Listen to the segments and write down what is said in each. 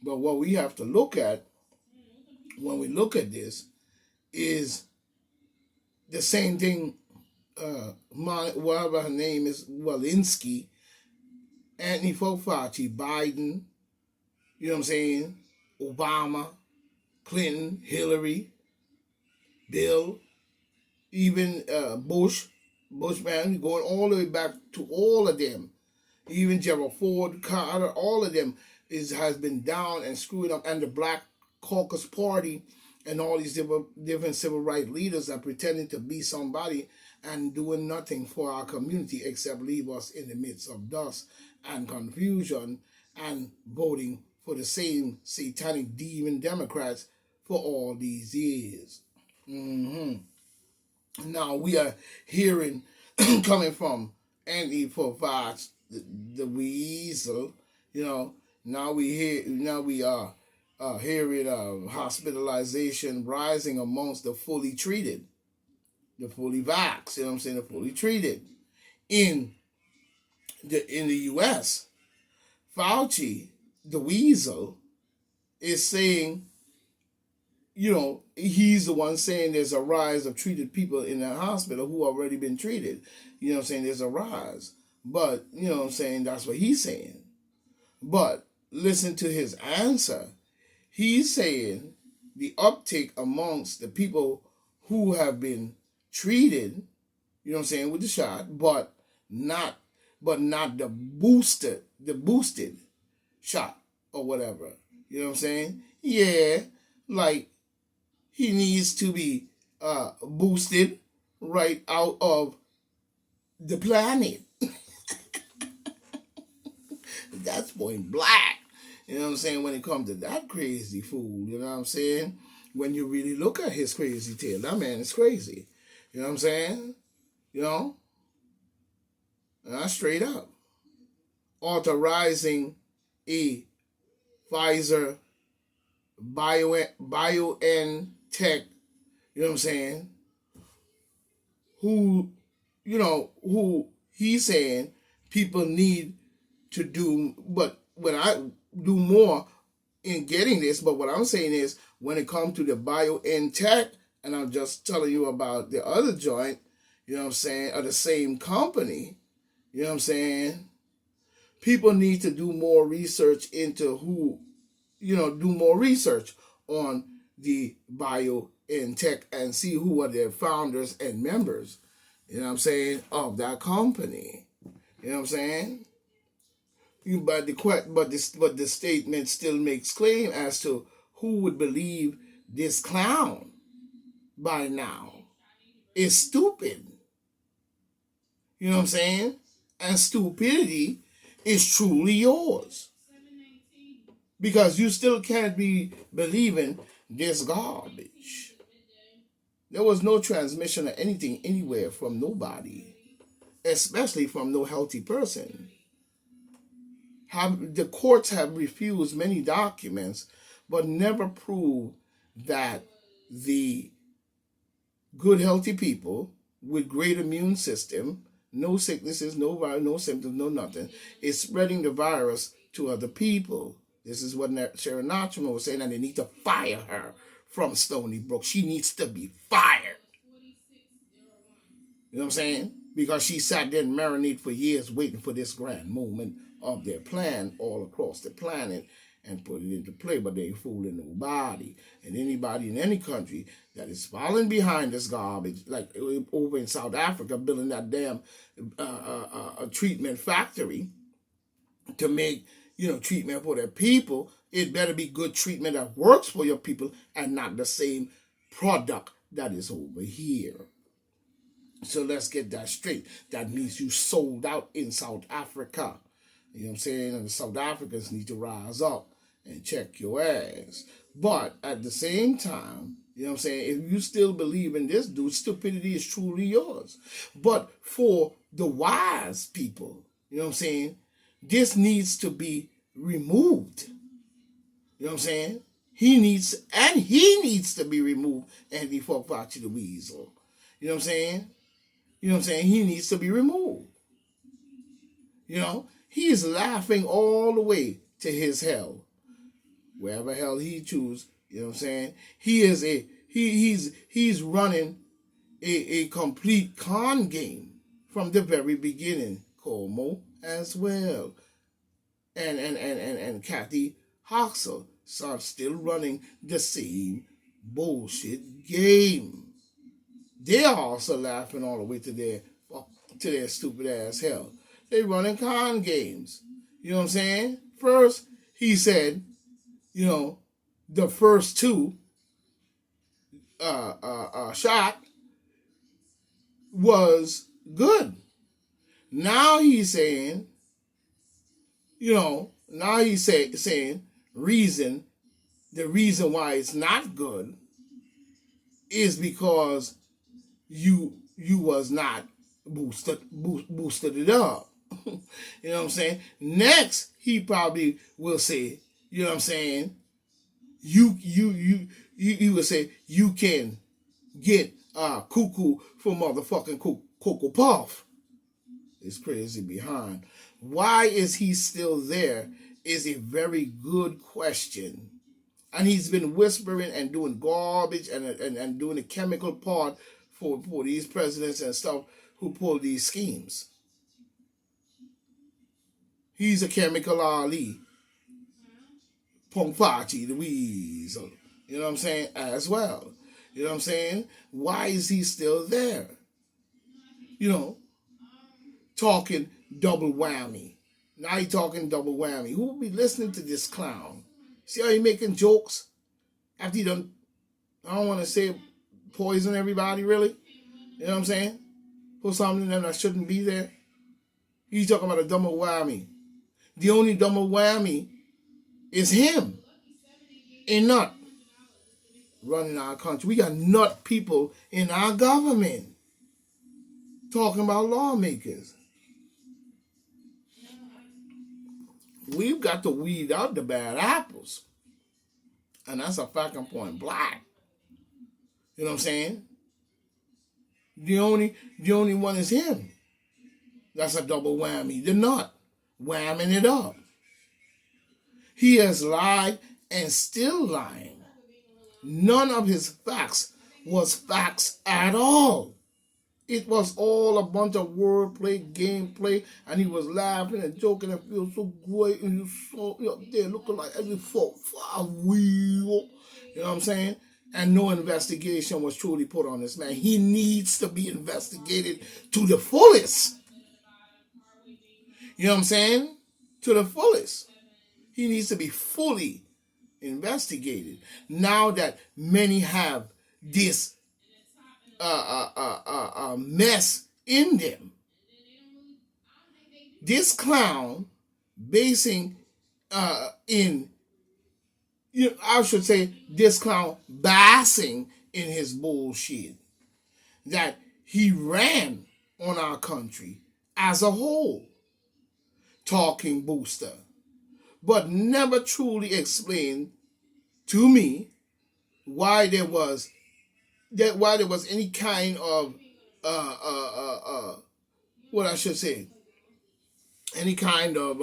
But what we have to look at when we look at this is the same thing. Whatever her name is, Walensky, Anthony Fauci, Biden, you know what I'm saying, Obama, Clinton, Hillary, Bill, even Bushman, going all the way back to all of them, even Gerald Ford, Carter, all of them has been down and screwing up, and the Black Caucus Party and all these different civil rights leaders are pretending to be somebody and doing nothing for our community except leave us in the midst of dust and confusion and voting for the same satanic demon Democrats for all these years. Now we are hearing coming from Andy Fauci, the weasel, you know. Now we are hearing hospitalization rising amongst the fully treated, the fully vaxxed, you know what I'm saying, the fully treated in the U.S. Fauci, the weasel, is saying, you know, he's the one saying there's a rise of treated people in the hospital who already been treated. You know what I'm saying? There's a rise. But, you know what I'm saying? That's what he's saying. But listen to his answer. He's saying the uptick amongst the people who have been treated, you know what I'm saying, with the shot, but not the boosted shot or whatever. You know what I'm saying? Yeah, like he needs to be boosted right out of the planet. That's point black. You know what I'm saying? When it comes to that crazy fool, you know what I'm saying? When you really look at his crazy tail, that man is crazy. You know what I'm saying? You know? And that's straight up. Authorizing a Pfizer BioNTech, you know what I'm saying? Who he's saying people need to do, but when I do more in getting this, but what I'm saying is when it comes to the BioNTech, and I'm just telling you about the other joint, you know what I'm saying, of the same company, you know what I'm saying, people need to do more research into do more research on the BioNTech and see who are their founders and members, you know what I'm saying, of that company. You know what I'm saying? But the statement still makes claim as to who would believe this clown by now is stupid. You know what I'm saying? And stupidity is truly yours. Because you still can't be believing this garbage. There was no transmission of anything anywhere from nobody, especially from no healthy person. The courts have refused many documents, but never proved that the good healthy people with great immune system, no sicknesses, no virus, no symptoms, no nothing, is spreading the virus to other people. This is what Sharon Nachman was saying, and they need to fire her from Stony Brook. She needs to be fired. You know what I'm saying? Because she sat there and marinated for years waiting for this grand moment of their plan all across the planet and put it into play, but they ain't fooling nobody. And anybody in any country that is falling behind this garbage, like over in South Africa, building that damn treatment factory to make, treatment for their people, it better be good treatment that works for your people and not the same product that is over here. So let's get that straight. That means you sold out in South Africa. You know what I'm saying? And the South Africans need to rise up and check your ass. But at the same time, you know what I'm saying, if you still believe in this dude, stupidity is truly yours. But for the wise people, you know what I'm saying, this needs to be removed. You know what I'm saying? He needs to be removed, and he fought Fauci the weasel. You know what I'm saying? You know what I'm saying? He needs to be removed. You know? He is laughing all the way to his hell. wherever hell he choose. You know what I'm saying? He's running a complete con game from the very beginning. Como as well, and Kathy Hoxel are still running the same bullshit game. They're also laughing all the way to their stupid ass hell. They running con games. You know what I'm saying? First, he said, the first two shot was good. Now he's saying, saying the reason why it's not good is because you was not boosted it up. You know what I'm saying? Next, he probably will say, you know what I'm saying? You will say you can get cuckoo for motherfucking Cocoa Puff. It's crazy behind. Why is he still there is a very good question. And he's been whispering and doing garbage and doing the chemical part for these presidents and stuff who pull these schemes. He's a chemical Ali. Pongfati, the weasel. You know what I'm saying? As well. You know what I'm saying? Why is he still there? Talking double whammy. Now he talking double whammy. Who will be listening to this clown? See how he making jokes? After he done, I don't want to say poison everybody, really. You know what I'm saying? Put something in there that shouldn't be there. He's talking about a double whammy. The only double whammy is him. A nut running our country. We got nut people in our government talking about lawmakers. We've got to weed out the bad apples. And that's a fucking point blank. You know what I'm saying? The only one is him. That's a double whammy. The nut. Whamming it up. He has lied and still lying. None of his facts was facts at all. It was all a bunch of wordplay, gameplay, and he was laughing and joking and feeling so great, and you saw up there looking like every four wheel. You know what I'm saying? And no investigation was truly put on this man. He needs to be investigated to the fullest. You know what I'm saying? To the fullest. He needs to be fully investigated. Now that many have this mess in them. This clown basing I should say this clown basking in his bullshit that he ran on our country as a whole, talking booster, but never truly explained to me why there was any kind of what I should say, any kind of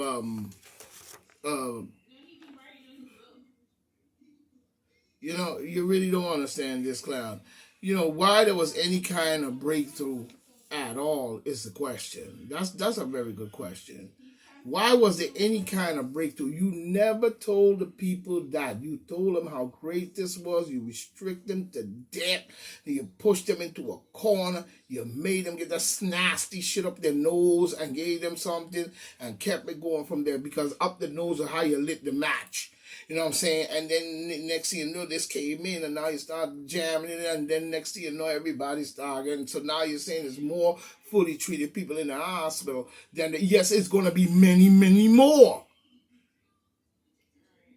you really don't understand this clown. Why there was any kind of breakthrough at all is the question. That's a very good question. Why was there any kind of breakthrough? You never told the people that. You told them how great this was. You restrict them to death. You pushed them into a corner. You made them get that nasty shit up their nose and gave them something and kept it going from there, because up the nose is how you lit the match. You know what I'm saying? And then next thing you know, this came in, and now you start jamming it, and then next thing you know, everybody's starting. So now you're saying there's more fully treated people in the hospital than yes, it's going to be many, many more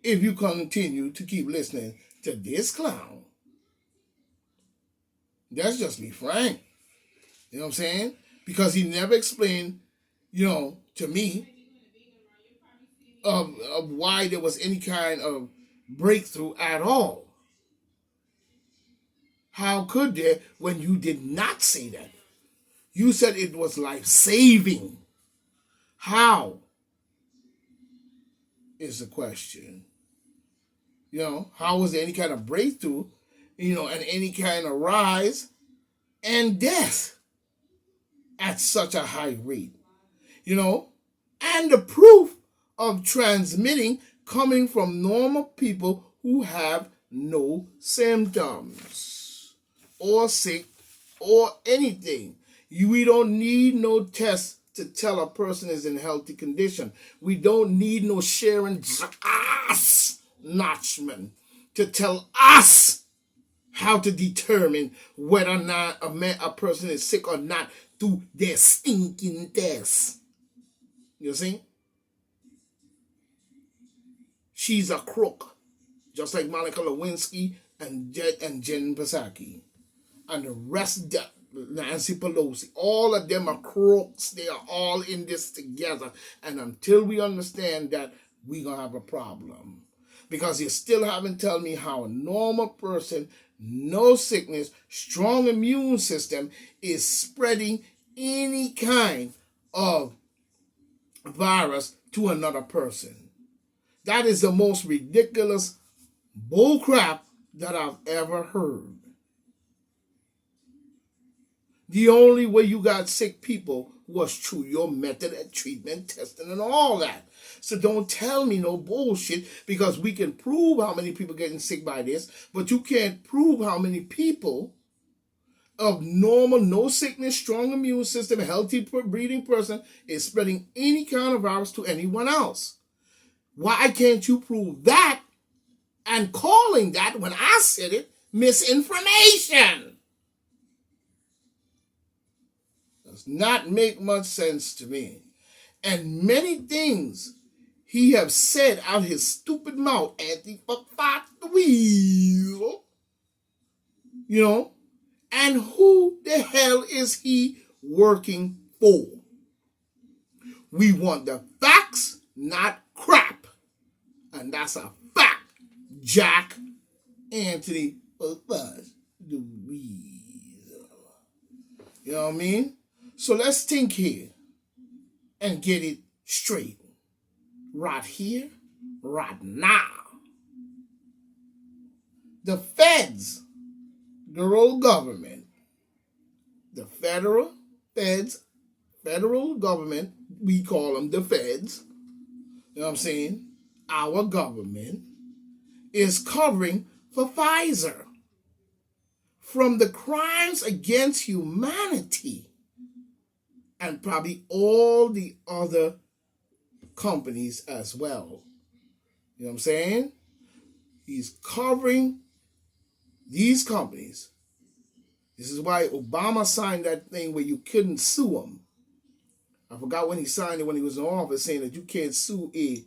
if you continue to keep listening to this clown. Let's just be frank. You know what I'm saying? Because he never explained, to me, of why there was any kind of breakthrough at all. How could there when you did not say that? You said it was life-saving. How is the question? How was there any kind of breakthrough, and any kind of rise and death at such a high rate? And the proof of transmitting coming from normal people who have no symptoms or sick or anything. We don't need no test to tell a person is in healthy condition. We don't need no Sharon ass Notchman to tell us how to determine whether or not a person is sick or not through their stinking test. You see? She's a crook, just like Monica Lewinsky and Jen Psaki. And the rest, Nancy Pelosi, all of them are crooks. They are all in this together. And until we understand that, we're going to have a problem. Because you still haven't told me how a normal person, no sickness, strong immune system is spreading any kind of virus to another person. That is the most ridiculous bullcrap that I've ever heard. The only way you got sick people was through your method of treatment, testing, and all that. So don't tell me no bullshit, because we can prove how many people getting sick by this, but you can't prove how many people of normal, no sickness, strong immune system, healthy breathing person is spreading any kind of virus to anyone else. Why can't you prove that and calling that, when I said it, misinformation? Does not make much sense to me. And many things he have said out his stupid mouth, anti-fuck the wheel, and who the hell is he working for? We want the facts, not crap. And that's a fact, Jack Anthony Buzz the Weasel. You know what I mean? So let's think here and get it straight. Right here, right now. The feds, the federal government, the federal government, we call them the feds, you know what I'm saying? Our government is covering for Pfizer from the crimes against humanity and probably all the other companies as well. You know what I'm saying? He's covering these companies. This is why Obama signed that thing where you couldn't sue him. I forgot when he signed it, when he was in office, saying that you can't sue a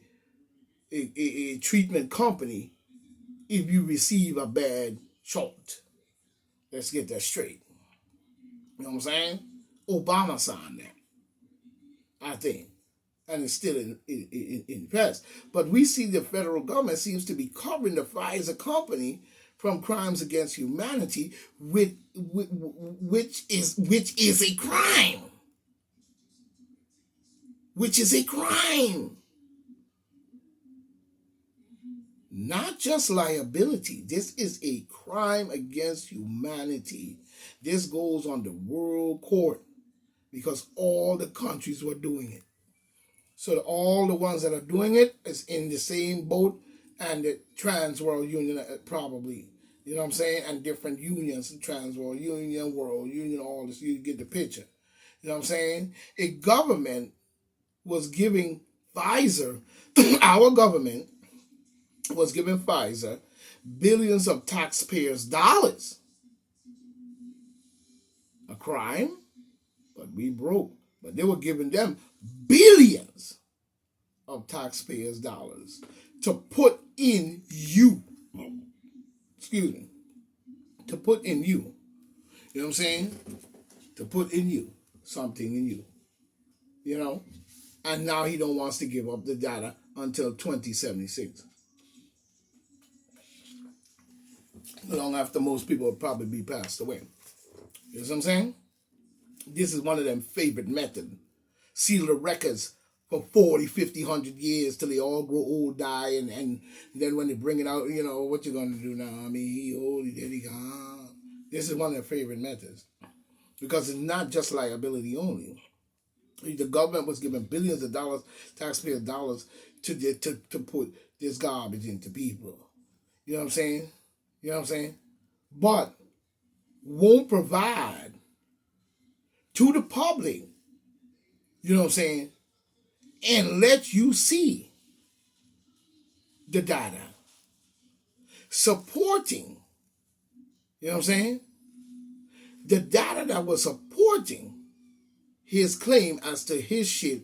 treatment company if you receive a bad shot. Let's get that straight. You know what I'm saying? Obama signed that, I think. And it's still in past. But we see the federal government seems to be covering the Pfizer company from crimes against humanity, which is a crime. Which is a crime. Not just liability. This is a crime against humanity. This goes on the world court because all the countries were doing it. So all the ones that are doing it is in the same boat, and the Trans World Union probably, you know what I'm saying, and different unions, Trans World Union, World Union, all this, you get the picture. You know what I'm saying? A government was giving Pfizer, our government was giving Pfizer billions of taxpayers' dollars. A crime, but we broke. But they were giving them billions of taxpayers' dollars to put in you. Excuse me. To put in you. You know what I'm saying? To put in you. Something in you. You know? And now he don't want to give up the data until 2076. Long after most people will probably be passed away. You know what I'm saying? This is one of them favorite methods. Seal the records for 40, 50, 100 years till they all grow old, die, and then when they bring it out, what you going to do now? I mean, he old, he dead, he gone. This is one of their favorite methods because it's not just liability only. The government was giving billions of dollars, taxpayer dollars, to put this garbage into people. You know what I'm saying? You know what I'm saying? But won't provide to the public, you know what I'm saying, and let you see the data supporting, you know what I'm saying, the data that was supporting his claim as to his shit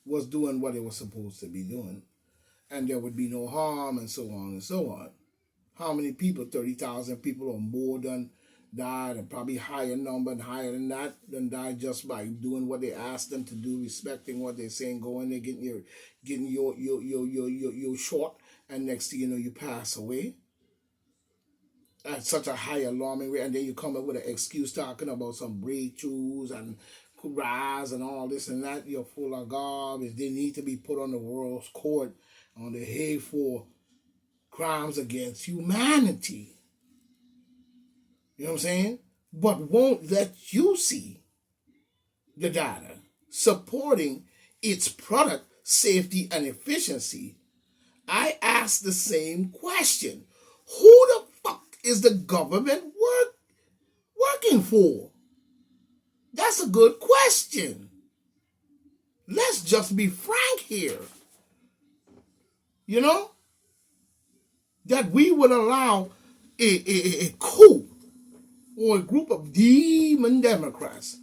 was doing what it was supposed to be doing, and there would be no harm, and so on and so on. How many people? 30,000 people or more than died, and probably higher number and higher than that, than died just by doing what they asked them to do, respecting what they're saying, going there, getting your shot, and next thing you know, you pass away at such a high alarming rate, and then you come up with an excuse talking about some breakthroughs and rise and all this and that. You're full of garbage. They need to be put on the world's court on the head for crimes against humanity. You know what I'm saying? But won't let you see the data supporting its product safety and efficiency. I ask the same question. Who the fuck is the government working for? That's a good question. Let's just be frank here. You know? That we would allow a coup or a group of demon Democrats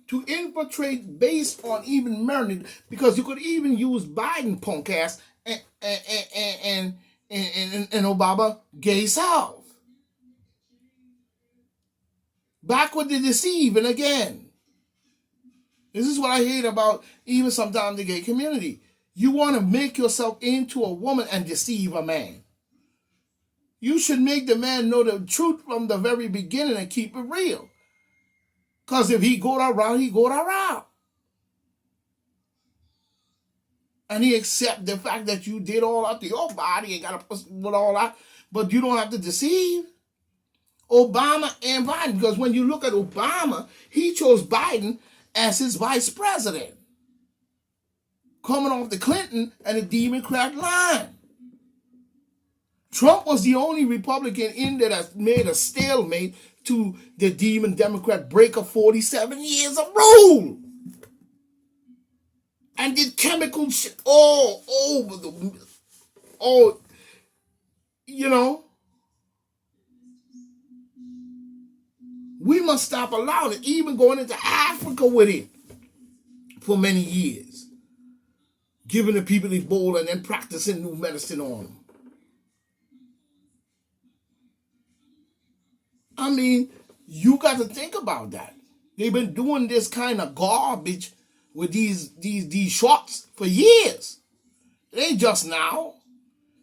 to infiltrate based on even merit, because you could even use Biden punk ass and Obama gay South. Backward to deceiving again. This is what I hate about even sometimes the gay community. You want to make yourself into a woman and deceive a man. You should make the man know the truth from the very beginning and keep it real. Because if he go around, he go around. And he accept the fact that you did all that to your body and got to put all that, but you don't have to deceive. Obama and Biden, because when you look at Obama, he chose Biden as his vice president, coming off the Clinton and the Democrat line. Trump was the only Republican in there that made a stalemate to the demon Democrat break of 47 years of rule. And did chemical shit all over you know. We must stop allowing it, even going into Africa with it for many years. Giving the people Ebola and then practicing new medicine on them. I mean, you got to think about that. They've been doing this kind of garbage with these shots for years. It ain't just now.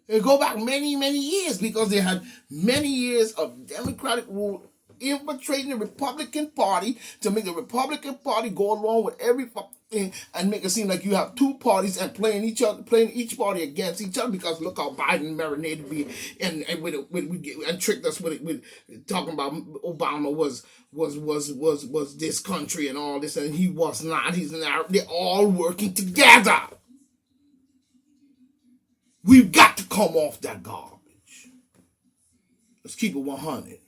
They go back many, many years because they had many years of Democratic rule infiltrating the Republican Party to make the Republican Party go along with every thing and make it seem like you have two parties and playing each party against each other, because look how Biden marinated me and tricked us with talking about Obama was this country and all this, and he was not. He's not. They're all working together. We've got to come off that garbage. Let's keep it 100.